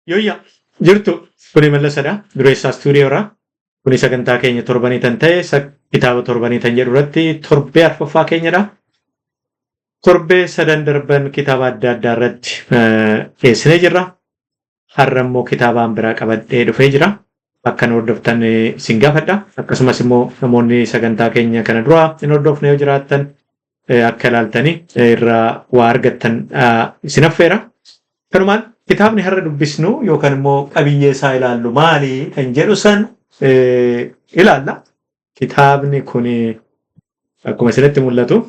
Yoyya jirtu kuni mallasadha. Dureessaa stuudiyoorraa. Kuni sagantaa keenya torbanii tan ta'e kitaaba torbanii tan jedhu irratti torbee arfaffaa keenyadha. Torbee sadan darban kitaaba adda addaa irratti dhiyeessinee jirra. Har'a immoo kitaabaan biraa qabadhee dhufee jira. Akka hordoftan isin gaafadha. Akkasumas immoo namoonni sagantaa keenya kana dura hin hordofne yoo jiraattan akka ilaaltanii irraa waa argattan isin affeera. Kanumaan kitaabni har'a dubbisnu yookaan immoo qabiyyee isaa ilaallu maali kan jedhu san ilaalla. Kitaabni kun akkuma isinitti mul'atu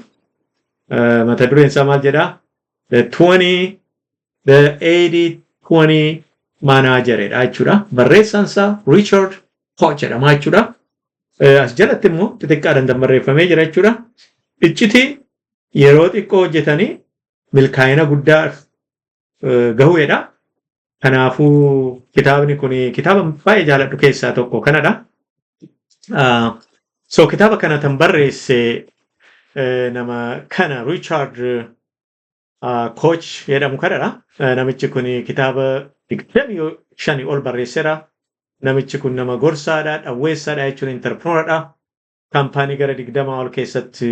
mata dureen isaa maal jedhaa? The 80-20 Manageredha jechuudha. Barreessaan isaa Richard Koch jedhama jechuudha. As jalatti immoo xixiqqaadhaan barreeffamee jira jechuudha. Iccitii yeroo xiqqoo hojjetanii milkaa'ina guddaa gahuudha. Kanaafuu kitaabni kun kitaaba baay'ee jaaladhu keessaa tokko kanadha. So kitaaba kana tan barreesse nama kana Richard Koch jedhamu kanadha. Namichi kun kitaaba 25 ol barreesseera. Namichi kun nama gorsaadha, dhawweessaadha jechuun interpreneradha. Kaampaanii gara 20 ol keessatti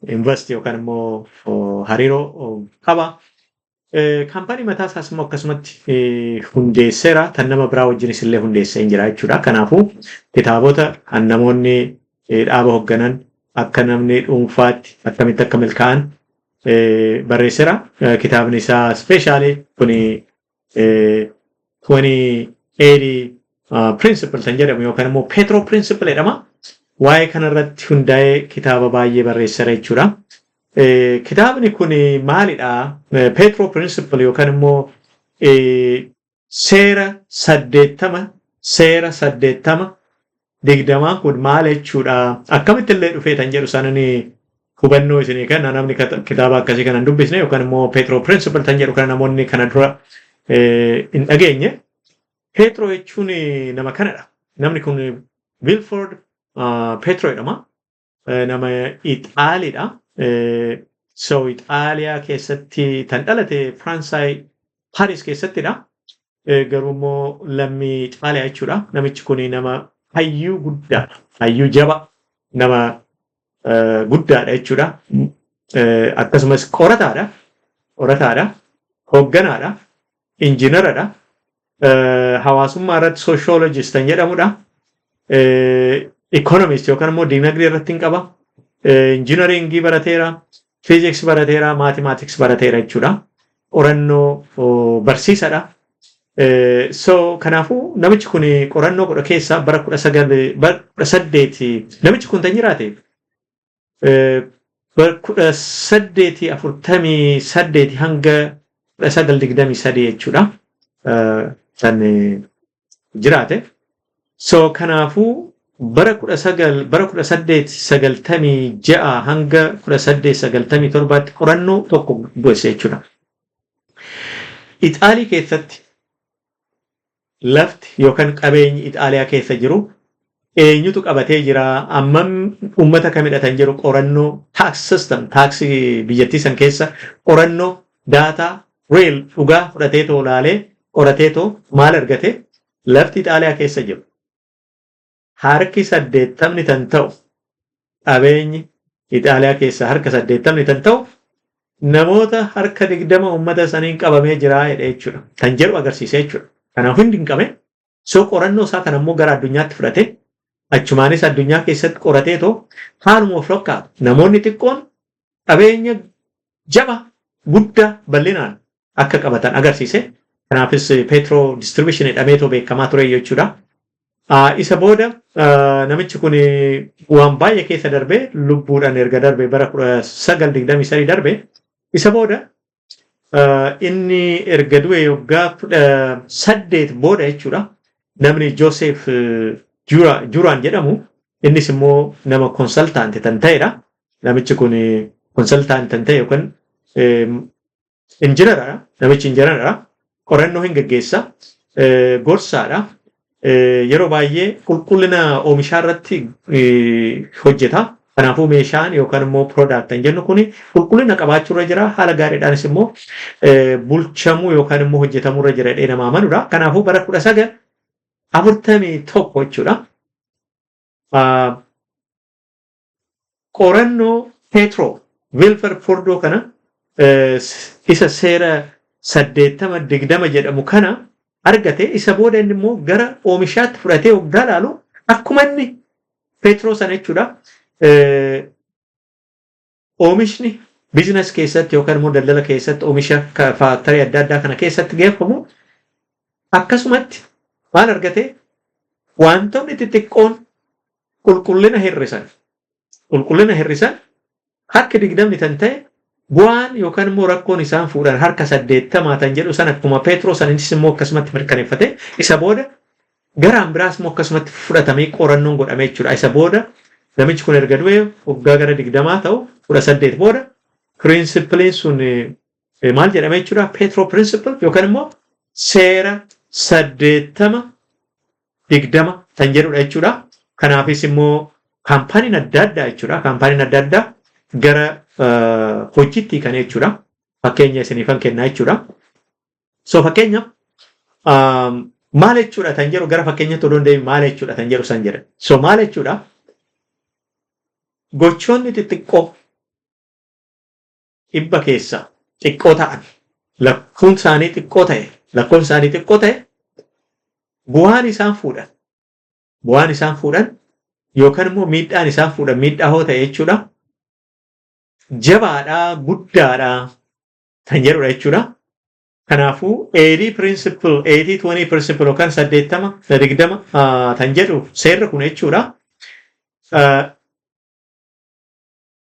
invest yookaan immoo hariiroo qaba. Kaampaanii mataa isaas immoo akkasumatti hundeesseera. Tan nama biraa wajjinis illee hundeessee hin jira jechuudha. Kanaafuu kitaabota kan namoonni dhaaba hoogganan akka namni dhuunfaatti akkamitti akka milkaa'an barreesseera. Kitaabni isaa speeshaalii kuni 2080 principle kan jedhamu yookaan immoo Petro principle jedhama. Waa'ee kanarratti hundaa'ee kitaaba baay'ee barreesseera jechuudha. Kitaabni kun maalidha? Petro principle yookaan immoo seera 80 digdamaa kun maal jechuudha? Akkamitti illee dhufee tan jedhu sanani hubannoo isinii kenna namni kitaaba akkasii kana hin dubbisne yookaan immoo Petro principle tan jedhu kana namoonni kana dura hin dhageenye. Petro jechuun nama kanadha. Namni kun Wilford Petro jedhama. Nama Ixaaliidha. So Itaaliyaa keessatti tan dhalate Faransaay Paris keessattidha. Garuu immoo lammii Itaaliyaa jechuudha. Namichi kun nama hayyuu guddaadha. Hayyuu jaba nama guddaadha jechuudha. Akkasumas qorataadha. Hoogganaadha. Injiinaradha. Hawaasummaa irratti sooshoolojist kan jedhamudha. Economist yookaan immoo diinagdee irratti hin qaba. Injiinaringii barateera. Fiiziks barateera. Maatimaatiks barateera jechuudha. Qorannoo barsiisadha. So kanaafuu namichi kun qorannoo godha keessaa bara 18 namichi kun tan jiraate bara 1848 hanga 1923 jechuudha. Tan jiraate. So kanaafuu bara 1896 hanga 1897 qorannoo tokko goose jechuudha. Itaalii keessatti lafti yookaan qabeenyi Itaaliyaa keessa jiru eenyutu qabatee jira? Ammam uummata kam hidhatan jiru qorannoo tax system taaksii biyyattii san keessa qorannoo daataa real dhugaa fudhateetoo laalee qorateetoo maal argate? Lafti Itaaliyaa keessa jiru harki 80 tan ta'u qabeenyi Itaaliyaa keessa harka 80 tan ta'u namoota harka 20 uummata saniin qabamee jira jechuudha. Kan jedhu agarsiisee jechuudha. Kanaaf hundi hin qabne soo qorannoo isaa kan ammoo gara addunyaatti fudhate achumaanis addunyaa keessatti qorateetoo haaluma of fakkaatu namoonni xiqqoon qabeenya jaba guddaa bal'inaan akka qabatan agarsiise. Kanaafis Petro distribution jedhameetoo beekamaa ture jechuudha. Isa booda namichi kun waan baay'ee keessa darbe lubbuudhaan erga darbe bara 1923 darbe. Isa booda inni erga du'e waggaa 8 booda jechuudha. Namni Joseph Juran jedhamu innis immoo nama konsaltaanti tan ta'edha. Namichi kun konsaltaanti tan ta'e yookaan injiinaradha. Namichi injiinaradha. Qorannoo hin gaggeessa. Gorsaadha. Yeroo baay'ee qulqullina oomishaa irratti hojjeta. Kanaafuu meeshaan yookaan immoo product hin jennu kuni qulqullina qabaachuu irra jira. Haala gaariidhaanis immoo bulchamuu yookaan immoo hojjetamuu irra jira nama amanuudha. Kanaafuu bara 1941 jechuudha. Qorannoo Petro Wilberforce kana isa seera 80-20 jedhamu kana argate. Isa booda inni immoo gara oomishaatti fudhatee waggaa laalu akkuma inni Petro sana jechuudha. Oomishni biizines keessatti yookaan immoo daldala keessatti oomisha faaktarii adda addaa kana keessatti geeffamu akkasumatti maal argate wantoonni xixiqqoon qulqullina hir'isan harka 20 tan ta'e bu'aan yookaan immoo rakkoon isaan fuudhan harka 80 tan jedhu san akkuma Petro sanis immoo akkasumatti mirkaneeffate. Isa booda gara biraas immoo akkasumatti fudhatamee qorannoon godhame jechuudha. Isa booda namichi kun erga du'e waggaa gara 20 ta'u 18 booda pirinsipiliin sun maal jedhame jechuudha. Petro principle yookaan immoo seera 80-20 tan jedhudha jechuudha. Kanaafis immoo kaampaaniin adda addaa jechuudha. Kaampaaniin adda addaa gara hojiitti kan jechuudha. Fakkeenya isiniifan kennaa jechuudha. So fakkeenya maal jechuudha tan jedhu gara fakkeenyatti odoo hin deebiin maal jechuudha tan jedhu san jedha. So maal jechuudha? Gochoonni xixiqqoo dhibba keessa xiqqoo ta'an lakkoon isaanii xiqqoo ta'e bu'aan isaan fuudhan yookaan immoo miidhaan isaan fuudhan miidhaa hoo ta'e jechuudha. Jabaadhaa guddaadhaa kan jedhudha jechuudha. Kanaafuu 80 principle 80-20 principle yookaan 80-20 kan jedhu seerri kun jechuudha.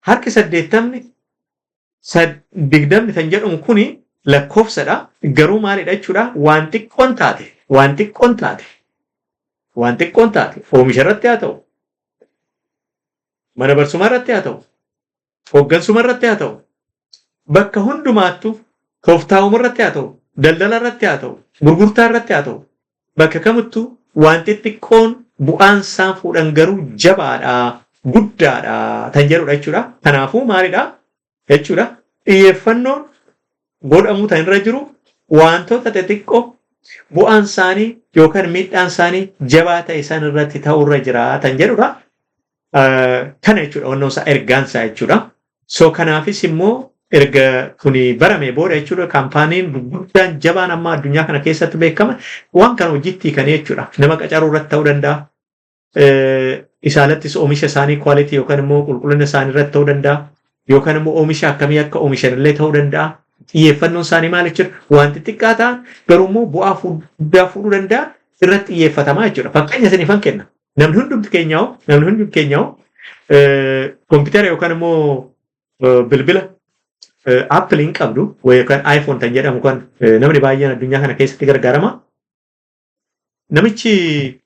Harki 80-20 kan jedhamu kuni lakkoofsadha. Garuu maalidha jechuudha? Waan xiqqoon taate oomisha irratti haa ta'u, mana barsumaa irratti haa ta'u, hooggansuma irratti haa ta'u, bakka hundumaattu tooftaa'uma irratti haa ta'u, daldala irratti haa ta'u, gurgurtaa irratti haa ta'u, bakka kamittuu waan xixiqqoon bu'aan isaan fuudhan garuu jabaadhaa guddaadhaa kan jedhudha jechuudha. Kanaafuu maalidha jechuudha? Xiyyeeffannoon godhamuu tan irra jiru wantoota xixiqqoo bu'aan isaanii yookaan miidhaan isaanii jabaa ta'e isaan irratti ta'uu irra jira kan jedhudha. Kana jechuudha wannoon isaa ergaan isaa jechuudha. So kanaafis immoo erga kuni barame booda jechuudha kaampaaniin gurguddaan jabaan amma addunyaa kana keessatti beekama waan kana hojiitti kan jechuudha. Nama qacaruu irratti ta'uu danda'a. Isaalattis oomisha isaanii kwaalitii yookaan immoo qulqullina isaanii irratti ta'uu danda'a. Yookaan immoo oomisha akkamii akka oomishan illee ta'uu danda'a. Xiyyeeffannoon isaanii maal jechuudha? Wanti xiqqaa ta'an garuu immoo bu'aa guddaa fuudhuu danda'a irratti xiyyeeffatamaa jechuudha. Fakkeenya isiniifan kenna. Namni hundi keenyaa kompiitara yookaan immoo bilbila Appiliin qabdu yookaan iPhone tan jedhamu kan namni baay'een addunyaa kana keessatti gargaarama. Namichi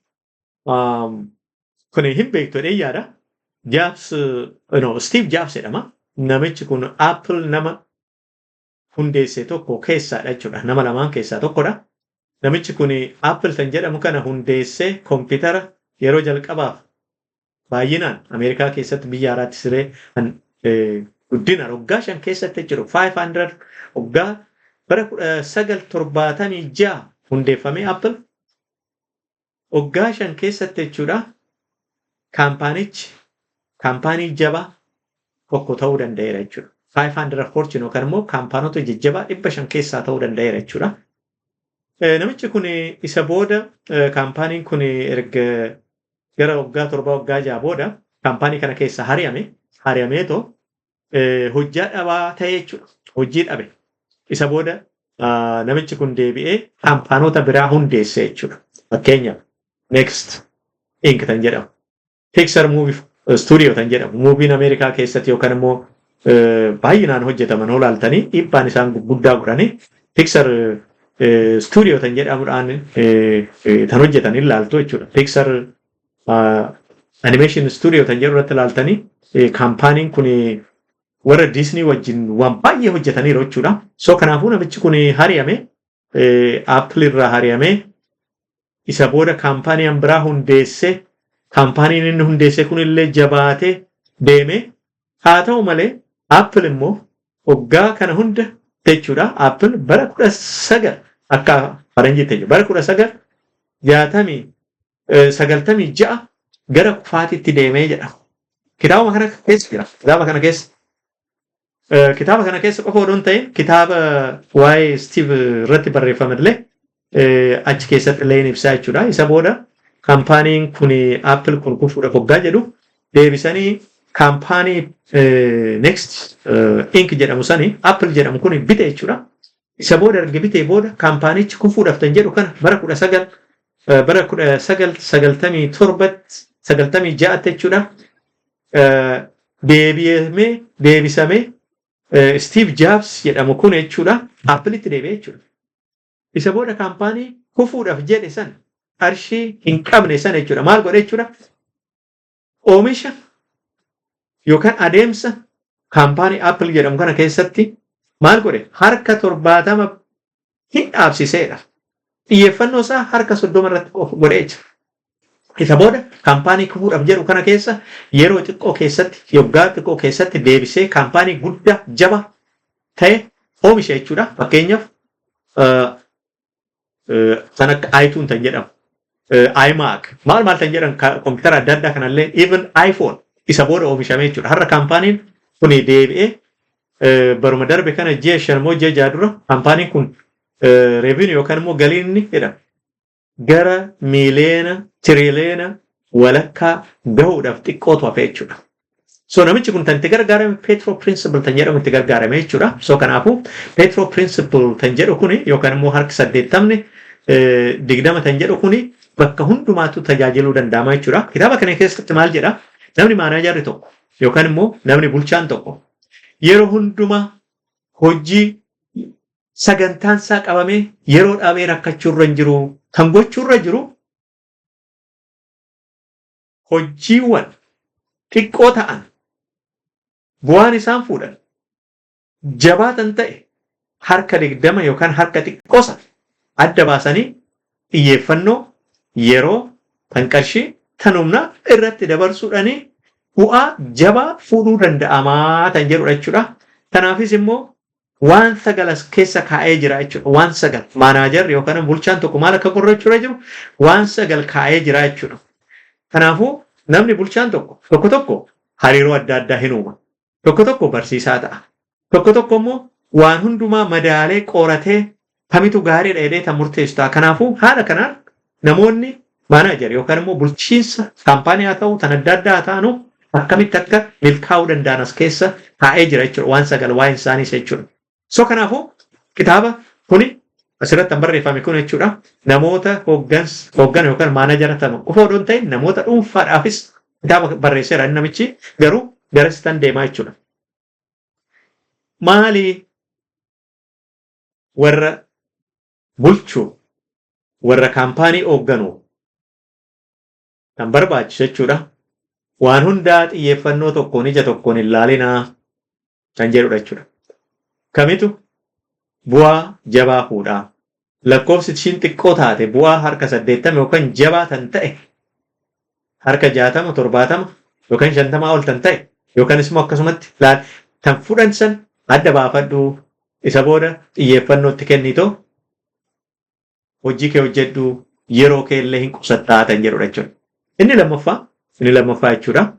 kun hin beektu yaada. Steve Jobs jedhama. Namichi kun Apple nama hundeesse tokko keessaadha jechuudha. Nama lamaan keessaa tokkodha. Namichi kun Apple tan jedhamu kana hundeesse kompiitara yeroo jalqabaaf baay'inaan Ameerikaa keessatti biyya alaatti siree guddina waggaa 5 keessatti jiru 500 waggaa bara 1976 hundeeffame Apple waggaa 5 keessatti jechuudha. Kaampaanii jabaa tokko ta'uu danda'eera jechuudha. 500 fortune yookaan immoo kaampaanota jajjabaa 500 keessaa ta'uu danda'eera jechuudha. Namichi kun isa booda kaampaaniin kun erga gara waggaa 7 waggaa 6 booda kaampaanii kana keessa hariyameetoo hojjaa dhabaa ta'e jechuudha. Hojii dhabe. Isa booda namichi kun deebi'ee kaampaanota biraa hundeesse jechuudha. Fakkeenyaaf Next Inc tan jedhamu. Pixar Movie Studio tan jedhamu. Muuviin Ameerikaa keessatti yookaan immoo baay'inaan hojjetaman olaaltanii dhiibbaan isaan guddaa godhanii Pixar Studio tan jedhamuudhaan tan hojjetan ilaaltu jechuudha. Pixar Animation Studio tan jedhu irratti ilaaltanii kaampaaniin kun warra Disney wajjin waan baay'ee hojjetaniiru jechuudha. So kanaafuu namichi kun hariyame Apple irraa hariyame isa booda kaampaaniin biraa hundeesse. Kaampaaniin inni hundeesse kun illee jabaate deemee haa ta'u malee Apple immoo waggaa kana hunda jechuudha. Apple bara 19 akka faranjiitti jechuudha. Bara 1996 gara kufaatiitti deemee jedha. Kitaaba kana keessa jira. Kitaaba kana keessa qofa odoo hin ta'in kitaaba waa'ee Steve irratti barreeffame illee achi keessatti illee ibsaa jechuudha. Isa booda kaampaaniin kun Apple kun kufuudhaaf waggaa jedhu deebisanii kaampaanii Next Inc jedhamu sani Apple jedhamu kun bite jechuudha. Isa booda erga bitee booda kaampaanichi kufuudhaaf tan jedhu kana bara 1997 jechuudha. Deebisamee Steve Jobs jedhamu kun jechuudha Apple'itti deebi'ee jechuudha. Isa booda kaampaanii kufuudhaaf jedhe san arshii hin qabne san jechuudha. Maal godhe jechuudha? Oomisha yookaan adeemsa kaampaanii Apple jedhamu kana keessatti maal godhe? Harka 70 hin dhaabsiseedha. Xiyyeeffannoo isaa harka 30 irratti godhee jira. Isa booda kaampaanii kufuudhaaf jedhu kana keessa yeroo xiqqoo keessatti waggaa xiqqoo keessatti deebisee kaampaanii guddaa jaba ta'e oomisha jechuudha. Fakkeenyaaf kan akka iTunes tan jedhamu, iMac maal tan jedhan kompiitara adda addaa kanallee even iPhone isa booda oomishamee jechuudha. Har'a kaampaaniin kun deebi'ee baruma darbe kana ji'a 5 dura kaampaaniin kun revenue yookaan immoo galiin inni jedhama. Gara miiliyoona tiriliyoona walakkaa gahuudhaaf xiqqootu hafe jechuudha. So namichi kun tan itti gargaarame Petro Principle tan jedhamu itti gargaarame jechuudha. So kanaafuu Petro Principle tan jedhu kuni yookaan immoo harki 80 20 tan jedhu kuni bakka hundumaatu tajaajiluu danda'ama jechuudha. Kitaaba kana keessatti maal jedha? Namni maanaajarri tokko yookaan immoo namni bulchaan tokko yeroo hundumaa hojii sagantaan isaa qabamee yeroo dhaabee rakkachuurra hin jiru. Kan gochuurra jiru hojiiwwan xiqqoo ta'an bu'aan isaan fuudhan jabaatan ta'e harka 20 yookaan harka xiqqoosa adda baasanii xiyyeeffannoo yeroo tan qarshii tan humna irratti dabarsuudhaanii bu'aa jabaa fuudhuu danda'amaa tan jedhudha jechuudha. Kanaafis immoo waan sagalas keessa kaa'ee jira jechuudha. Waan sagal maanaajarri yookaan bulchaan tokko maal akka qorrachuudha jiru waan sagal kaa'ee jira jechuudha. Kanaafuu namni bulchaan tokko hariiroo adda addaa hin uuma. Tokko barsiisaa ta'a. Tokko immoo waan hundumaa madaalee qoratee kamitu gaariidha jedhee tan murteessu ta'a. Kanaafuu haala kanaan namoonni maanaajarri yookaan immoo bulchiinsa kaampaanii haa ta'u tan adda addaa haa ta'anu akkamitti akka milkaa'uu danda'an as keessa kaa'ee jira jechuudha. Waan sagal waa'een isaaniis jechuudha. So kanaafuu kitaaba kuni asirratti barreeffame kun jechuudha. Namoota hooggan yookaan maanajara ta'an qofa odoo hin ta'in namoota dhuunfaadhaafis kitaaba barreesseera. Namichi garuu garasitti deemaa jechuudha. Maali warra bulchuu warra kaampaanii hoogganuu kan barbaachisu jechuudha. Waan hundaa xiyyeeffannoo tokkoon ija tokkoon hin laalinaa kan jedhudha jechuudha. Kamitu bu'aa jabaa fuudhaa. Lakkoofsi ishiin xiqqoo taate bu'aa harka 80 yookaan jabaa tan ta'e harka 60 70 yookaan 50 ol tan ta'e yookaan immoo akkasumatti tan fudhan san adda baafadhu. Isa booda xiyyeeffannootti kennitoo hojii kee hojjedhu yeroo kee illee hin qusattaa tan jedhudha jechuudha. Inni lammaffaa jechuudha.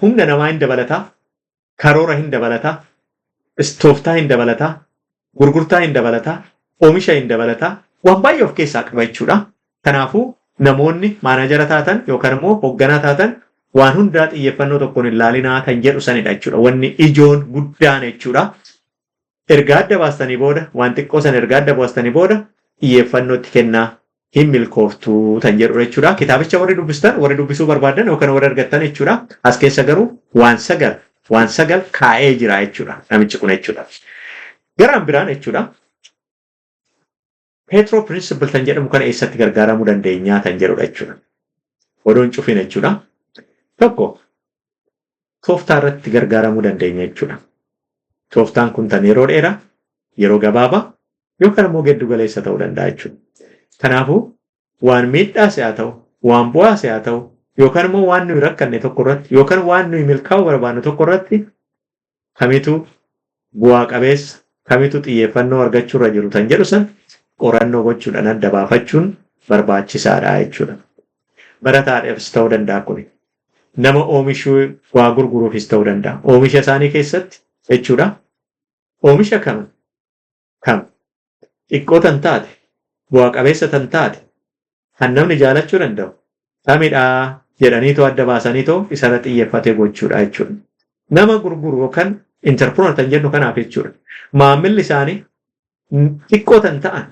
Humna namaa hin dabalataa. Karoora hin dabalataa, istooftaa hin dabalataa, gurgurtaa hin dabalataa, oomisha hin dabalataa, waan baay'ee of keessaa qaba jechuudha. Kanaafuu namoonni maanajara taatan yookaan immoo hoogganaa taatan waan hundaa xiyyeeffannoo tokkoon hin laalinaa kan jedhu sanidha jechuudha. Wanni ijoon guddaan jechuudha. Erga adda baastanii booda waan xiqqoo san erga adda baastanii booda xiyyeeffannootti kennaa hin milkooftuu kan jedhudha jechuudha. Kitaabicha warri dubbistan warri dubbisuu barbaadan yookaan warri argattan jechuudha. As keessa garuu waan sagal kaa'ee jira jechuudha namichi kun jechuudha. Garaan biraan jechuudha. Petro Principle kan jedhamu kana eessatti gargaaramuu dandeenya kan jedhudha jechuudha. Odoon cufin jechuudha. Tokko tooftaa irratti gargaaramuu dandeenya jechuudha. Tooftaan kun tan yeroo dheeraa, yeroo gabaabaa yookaan immoo giddu galeessa ta'uu danda'a jechuudha. Kanaafuu waan miidhaas haa ta'u, waan bu'aas haa ta'u yookaan immoo waan nuyi rakkanne tokko irratti yookaan waan nuyi milkaa'uu barbaannu tokko irratti kamitu bu'aa qabeessa kamitu xiyyeeffannoo argachuu irra jiru tan jedhu san qorannoo gochuudhaan adda baafachuun barbaachisaadha jechuudha. Barataadhaafis ta'uu danda'a kuni. Nama oomishuu waa gurguruufis ta'uu danda'a. Oomisha isaanii keessatti jechuudha. Oomisha kam xiqqoo tan taate bu'aa qabeessa tan taate kan namni jaalachuu danda'u kamidhaa jedhaniitoo adda baasaniitoo isarra xiyyeeffatee gochuudha jechuudha. Nama gurguru yookaan interpreneur tan jennu kanaaf jechuudha. Maamilli isaanii xiqqoo tan ta'an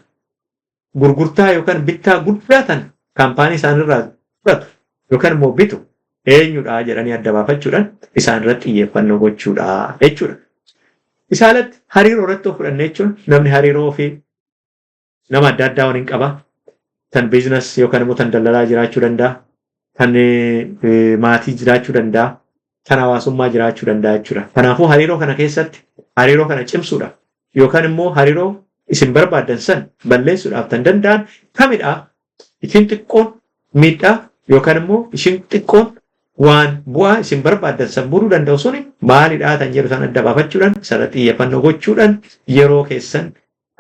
gurgurtaa yookaan bittaa guddaa tan kaampaanii isaanirraa fudhatu yookaan immoo bitu eenyudha jedhanii adda baafachuudhaan isaanirratti xiyyeeffannoo gochuudha jechuudha. Isaalatti hariiroo irratti fudhannee jechuun namni hariiroo ofii nama adda addaa waliin qaba. Tan biizines yookaan immoo tan daldalaa jiraachuu danda'a. Tan maatii jiraachuu danda'a. Tan hawaasummaa jiraachuu danda'a jechuudha. Kanaafuu hariiroo kana keessatti hariiroo kana cimsuudhaaf yookaan immoo hariiroo isin barbaadan san balleessuudhaaf tan danda'an kamidhaa isin xiqqoon miidhaa yookaan immoo isin xiqqoon waan bu'aa isin barbaadan san buusuu danda'u suni maalidhaa tan jedhu san adda baafachuudhaan isarra xiyyeeffannoo gochuudhaan yeroo keessan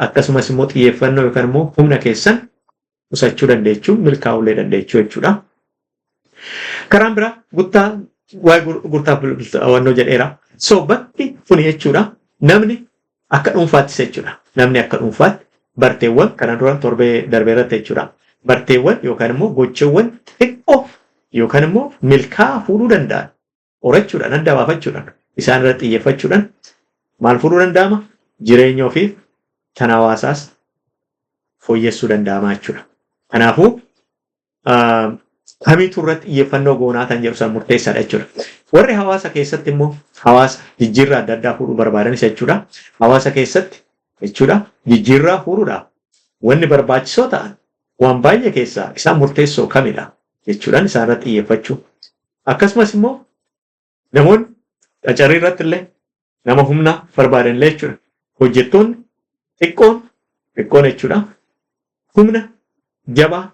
akkasumas immoo xiyyeeffannoo yookaan immoo humna keessan qusachuu dandeechuun milkaa'ullee dandeechuu jechuudha. Karaan biraa gurgurtaa bilbilawwannoo jedheera. So bakki kuni jechuudha namni akka dhuunfaattis jechuudha. Namni akka dhuunfaatti barteewwan kana dura torbee darbee irratti jechuudha. Barteewwan yookaan immoo gochawwan xiqqoo yookaan immoo milkaa fuudhuu danda'an horachuudhaan adda baafachuudhaan isaan irratti xiyyeeffachuudhaan maal fuudhuu danda'ama? Jireenya ofii kan hawaasaas fooyyessuu danda'ama jechuudha. Kanaafuu kamitu irratti xiyyeeffannoo goonaa kan jedhu san murteessaadha jechuudha. Warri hawaasa keessatti immoo hawaasa jijjiirraa adda addaa fuudhuu barbaadan jechuudha. Hawaasa keessatti jechuudha jijjiirraa fuudhuudhaaf wanni barbaachisoo ta'an waan baay'ee keessaa isaan murteessoo kamidha jechuudhaan isaan irratti xiyyeeffachuu. Akkasumas immoo namoonni qacarii irratti illee nama humna barbaadan illee jechuudha. Hojjettoonni xiqqoon jechuudha. Humna jabaa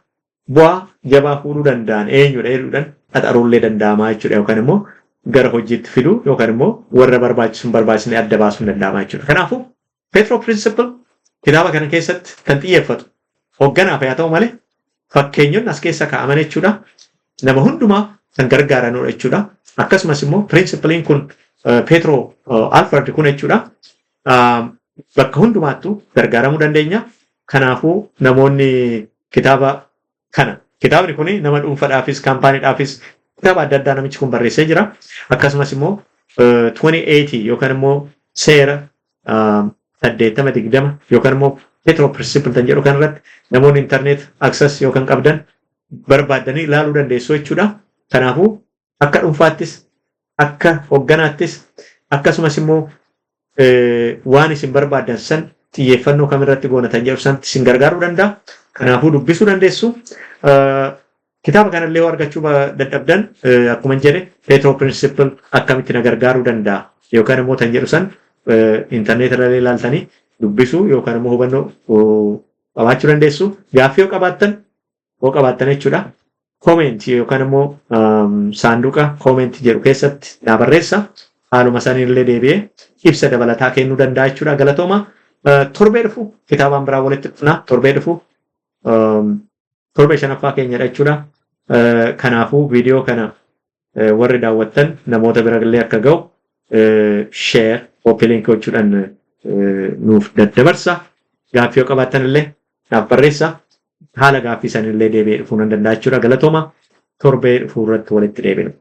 bu'aa jabaa fuudhuu danda'an eenyudha jedhuudhaan qaxaruullee danda'amaa jechuudha yookaan immoo gara hojiitti fiduu yookaan immoo warra barbaachisuun barbaachisne adda baasuun danda'amaa jechuudha. Kanaafuu Petro Principle kitaaba kana keessatti kan xiyyeeffatu hoogganaaf haa ta'u malee fakkeenyonni as keessa kaa'aman jechuudha. Nama hundumaa kan gargaaranudha jechuudha. Akkasumas immoo Principlein kun Petro Alfred kun jechuudha. Bakka hundumaattuu gargaaramuu dandeenya. Kanaafuu namoonni kitaabni kun nama dhuunfaadhaafis kaampaaniidhaafis kitaaba adda addaa namichi kun barreessee jira. Akkasumas immoo 2080 yookaan immoo seera 820 yookaan immoo Petro Principle kan jedhu kanarratti namoonni internet access yookaan qabdan barbaadanii ilaaluu dandeessu jechuudha. Kanaafuu akka dhuunfaattis akka hoogganaattis akkasumas immoo waan isin barbaadan san xiyyeeffannoo kamirratti goonatan jedhu san isin gargaaruu danda'a. Kanaafuu dubbisuu dandeessu. Kitaaba kanallee argachuu dadhabdan akkuma jedhe Petro Principle akkamitti na gargaaruu danda'a yookaan immoo tan jedhu san internet irra ilaaltanii dubbisuu yookaan immoo hubannoo qabaachuu dandeessu. Gaaffii yoo qabaattan jechuudha. Comment yookaan immoo saanduqa comment jedhu keessatti naa barreessa. Haaluma sanillee deebi'ee ibsa dabalataa kennuu danda'a jechuudha. Galatooma. Torbee dhufu kitaabaan biraa walitti dhufna. Torbee dhufu torbee shanaffaa keenyadha jechuudha. Kanaafuu viidiyoo kana warri daawwattan namoota birallee akka ga'u share copy link gochuudhaan nuuf daddabarsa. Gaaffii yoo qabaattan illee naaf barreessa. Haala gaaffii sanillee deebi'ee dhufuu nan danda'a jechuudha. Galatooma. Torbee dhufuu irratti walitti deebina.